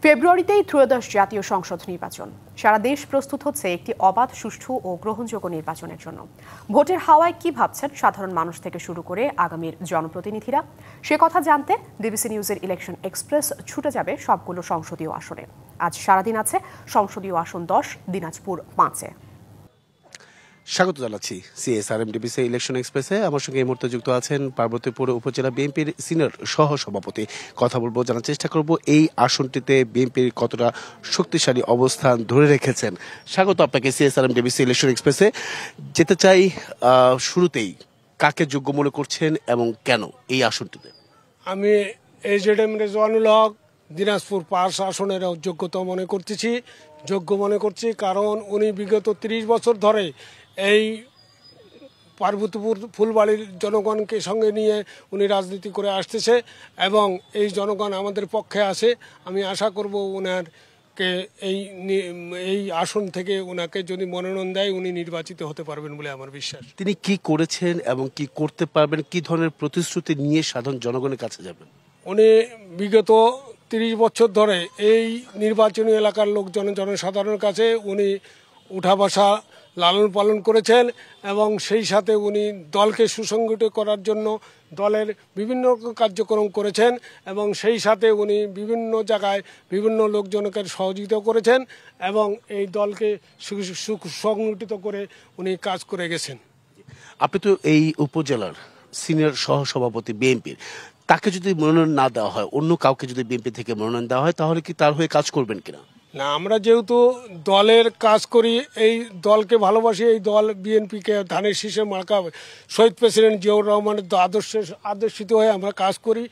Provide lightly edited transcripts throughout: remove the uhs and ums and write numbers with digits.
ফেব্রুয়ারিতেই ত্রয়োদশ জাতীয় সংসদ নির্বাচন। সারা দেশ প্রস্তুত হচ্ছে একটি অবাধ, সুষ্ঠু ও গ্রহণযোগ্য নির্বাচনের জন্য। ভোটের হাওয়ায় কি ভাবছেন সাধারণ মানুষ থেকে শুরু করে আগামীর জনপ্রতিনিধিরা, সে কথা জানতে ডিবিসি নিউজের ইলেকশন এক্সপ্রেস ছুটে যাবে সবগুলো সংসদীয় আসনে। আজ সারাদিন আছে সংসদীয় আসন 10, দিনাজপুর 5-এ। স্বাগত জানাচ্ছি সিএসআরএম ডিবিসি ইলেকশন এক্সপ্রেসে। আমার সঙ্গে এই মুহূর্তে যুক্ত আছেন পার্বতীপুর উপজেলা বিএনপির সিনিয়র সহ সভাপতি। কথা বলবো, জানার চেষ্টা করব এই আসনটিতে বিএনপির কতটা শক্তিশালী অবস্থান ধরে রেখেছেন। স্বাগত আপনাকে সিএসআরএম ডিবিসি ইলেকশন এক্সপ্রেসে। যেতে চাই শুরুতেই, কাকে যোগ্য মনে করছেন এবং কেন এই আসনটিতে? আমি এজেডএম রেজওয়ানুল হক দিনাজপুর 5 আসনের যোগ্যতা মনে করতেছি, যোগ্য মনে করছি। কারণ উনি বিগত 30 বছর ধরে এই পার্বতীপুর ফুলবাড়ির জনগণকে সঙ্গে নিয়ে উনি রাজনীতি করে আসতেছে এবং এই জনগণ আমাদের পক্ষে আছে। আমি আশা করব ওনারকে এই আসন থেকে ওনাকে যদি মনোনয়ন দেয় উনি নির্বাচিত হতে পারবেন বলে আমার বিশ্বাস। তিনি কি করেছেন এবং কি করতে পারবেন, কি ধরনের প্রতিশ্রুতি নিয়ে সাধারণ জনগণের কাছে যাবেন? উনি বিগত 30 বছর ধরে এই নির্বাচনী এলাকার জনসাধারণের কাছে উনি উঠা বসা লালন পালন করেছেন এবং সেই সাথে উনি দলকে সুসংগঠিত করার জন্য দলের বিভিন্ন কার্যক্রম করেছেন এবং সেই সাথে উনি বিভিন্ন জায়গায় বিভিন্ন লোকজনকে সহযোগিতা করেছেন এবং এই দলকে সুসংগঠিত করে উনি কাজ করে গেছেন। আপনি তো এই উপজেলার সিনিয়র সহ সভাপতি বিএনপির, তাকে যদি মনোনয়ন না দেওয়া হয়, অন্য কাউকে যদি বিএনপি থেকে মনোনয়ন দেওয়া হয়, তাহলে কি তার হয়ে কাজ করবেন কিনা? না, আমরা যেহেতু দলের কাজ করি, এই দলকে ভালোবাসি, এই দল বিএনপিকে ধানের শীষে মার্কা শহীদ প্রেসিডেন্ট জিয়াউর রহমানের আদর্শিত হয়ে আমরা কাজ করি।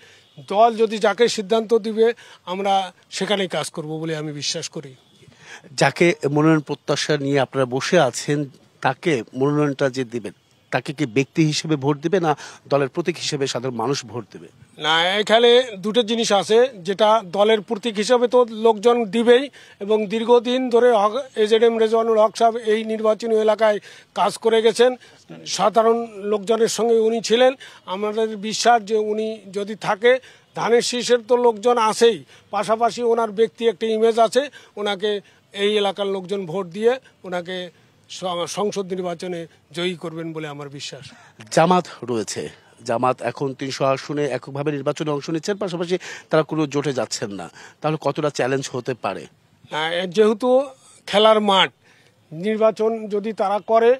দল যদি যাকে সিদ্ধান্ত দিবে আমরা সেখানেই কাজ করব বলে আমি বিশ্বাস করি। যাকে মনোনয়ন প্রত্যাশা নিয়ে আপনারা বসে আছেন, তাকে মনোনয়নটা যে দিবেন, তাকে কি ব্যক্তি হিসেবে ভোট দিবে না দলের প্রতীক হিসেবে সাধারণ মানুষ ভোট দেবে? না, এখানে দুটো জিনিস আছে। যেটা দলের প্রতীক হিসাবে তো লোকজন দিবেই এবং দীর্ঘদিন ধরে এজেডএম রেজওয়ানুল হক সাহেব এই নির্বাচনী এলাকায় কাজ করে গেছেন, সাধারণ লোকজনের সঙ্গে উনি ছিলেন। আমাদের বিশ্বাস যে উনি যদি থাকে, ধানের শীষের তো লোকজন আছেই, পাশাপাশি ওনার ব্যক্তি একটা ইমেজ আছে, ওনাকে এই এলাকার লোকজন ভোট দিয়ে ওনাকে সংসদ নির্বাচনে জয়ী করবেন বলে আমার বিশ্বাস। জামাত রয়েছে, জামাত এখন 300 আসনে এককভাবে নির্বাচনে অংশ নিচ্ছেন, পাশাপাশি তারা কোনো জোটে যাচ্ছেন না। তাহলে কতটা চ্যালেঞ্জ হতে পারে? যেহেতু খেলার মাঠ, নির্বাচন যদি তারা করে,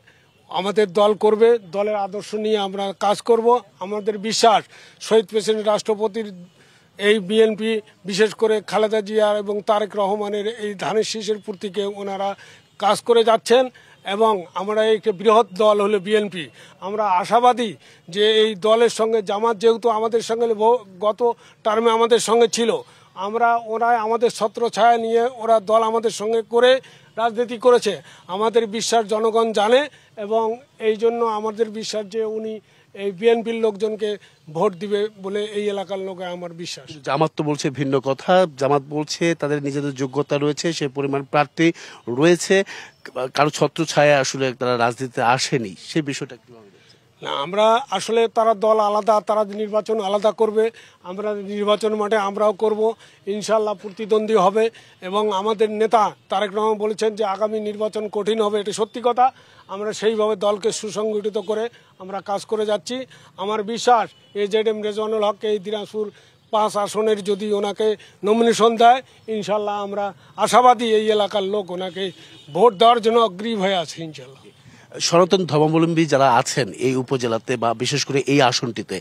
আমাদের দল করবে, দলের আদর্শ নিয়ে আমরা কাজ করব। আমাদের বিশ্বাস শহীদ প্রেসিডেন্ট রাষ্ট্রপতির এই বিএনপি, বিশেষ করে খালেদা জিয়া এবং তারেক রহমানের এই ধানের শীষের প্রতীকে ওনারা কাজ করে যাচ্ছেন এবং আমরা একটা বৃহৎ দল হলো বিএনপি। আমরা আশাবাদী যে এই দলের সঙ্গে জামাত যেহেতু আমাদের সঙ্গে গত টার্মে আমাদের সঙ্গে ছিল, ওরা আমাদের ছত্রছায়া নিয়ে ওরা দল আমাদের সঙ্গে করে রাজনীতি করেছে। আমাদের বিশ্বাস জনগণ জানে এবং এই জন্য আমাদের বিশ্বাস যে উনি এই বিএনপির লোকজনকে ভোট দিবে বলে এই এলাকার লোকে আমার বিশ্বাস। জামাত তো বলছে ভিন্ন কথা। জামাত বলছে তাদের নিজেদের যোগ্যতা রয়েছে, সে পরিমাণ প্রার্থী রয়েছে, কারো ছত্রছায়া আসলে তারা রাজনীতিতে আসেনি। সেই বিষয়টা কিভাবে? না, আমরা আসলে তারা দল আলাদা, তারা নির্বাচন আলাদা করবে, আমরা নির্বাচন মাঠে আমরাও করব, ইনশাল্লাহ প্রতিদ্বন্দ্বী হবে। এবং আমাদের নেতা তারেক রহমান বলেছেন যে আগামী নির্বাচন কঠিন হবে, এটা সত্যি কথা। আমরা সেইভাবে দলকে সুসংগঠিত করে আমরা কাজ করে যাচ্ছি। আমার বিশ্বাস এজেডএম রেজওয়ানুল হককে এই দিনাজপুর 5 আসনের যদি ওনাকে নমিনেশন দেয়, ইনশাল্লাহ আমরা আশাবাদী এই এলাকার লোক ওনাকে ভোট দেওয়ার জন্য অগ্রীব হয়ে আছে ইনশাল্লাহ। সনাতন ধর্মাবলম্বী যারা আছেন এই উপজেলাতে বা বিশেষ করে এই আসনটিতে,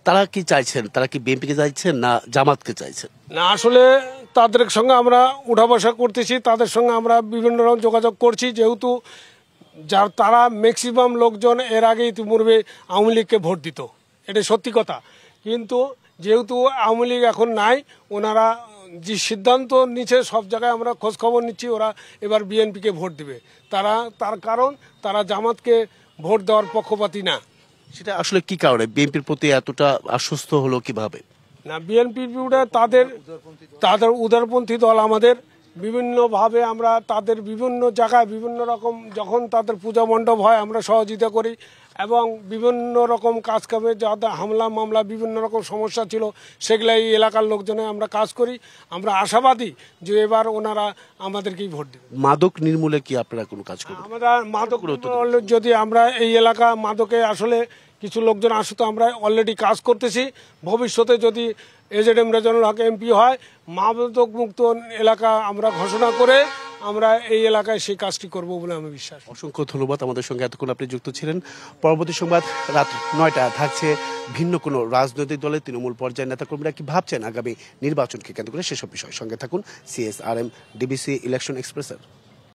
তারা কি চাইছেন? তারা কি বিএনপিকে চাইছেন না জামাতকে চাইছেন? না, আসলে তাদের সঙ্গে আমরা উঠা বসা করতেছি, তাদের সঙ্গে আমরা বিভিন্ন রকম যোগাযোগ করছি। যেহেতু তারা ম্যাক্সিমাম লোকজন এর আগে ইতিপূর্বে আওয়ামী লীগকে ভোট দিত, এটা সত্যি কথা। কিন্তু যেহেতু আওয়ামী লীগ এখন নাই, ওনারা যে সিদ্ধান্ত নিচ্ছে সব জায়গায় আমরা খোঁজখবর নিচ্ছি, ওরা এবার বিএনপিকে ভোট দিবে। তার কারণ তারা জামাতকে ভোট দেওয়ার পক্ষপাতী না। সেটা আসলে কি কারণে বিএনপির প্রতি এতটা আশ্বস্ত হলো কিভাবে? না, বিএনপির তাদের উদারপন্থী দল। আমাদের বিভিন্নভাবে আমরা তাদের বিভিন্ন জায়গায় বিভিন্ন রকম যখন তাদের পূজা মণ্ডপ হয় আমরা সহযোগিতা করি এবং বিভিন্ন রকম কাজ কামে যাতে হামলা মামলা বিভিন্ন রকম সমস্যা ছিল সেগুলো এই এলাকার লোকজনে আমরা কাজ করি। আমরা আশাবাদী যে এবার ওনারা আমাদেরকেই ভোট দেবে। মাদক নির্মূলে কি আপনারা কোনো কাজ করবেন? আমরা মাদক যদি আমরা এই এলাকা মাদকে আসলে কিছু লোকজন আসতো, আমরা অলরেডি কাজ করতেছি। ভবিষ্যতে যদি এজেডএম রেজানুল হক এমপি হয়, মাদক মুক্ত এলাকা আমরা ঘোষণা করে আমরা এই এলাকায় সেই কাজটি করব বলে আমি বিশ্বাস। অসংখ্য ধন্যবাদ আমাদের সঙ্গে এতক্ষণ আপনি যুক্ত ছিলেন। পরবর্তী সংবাদ রাত ৯টা থাকছে ভিন্ন কোনো রাজনৈতিক দলের তৃণমূল পর্যায়ের নেতাকর্মীরা কি ভাবছেন আগামী নির্বাচনকে কেন্দ্র করে সেসব বিষয়। সঙ্গে থাকুন CSRM DBC ইলেকশন এক্সপ্রেসের।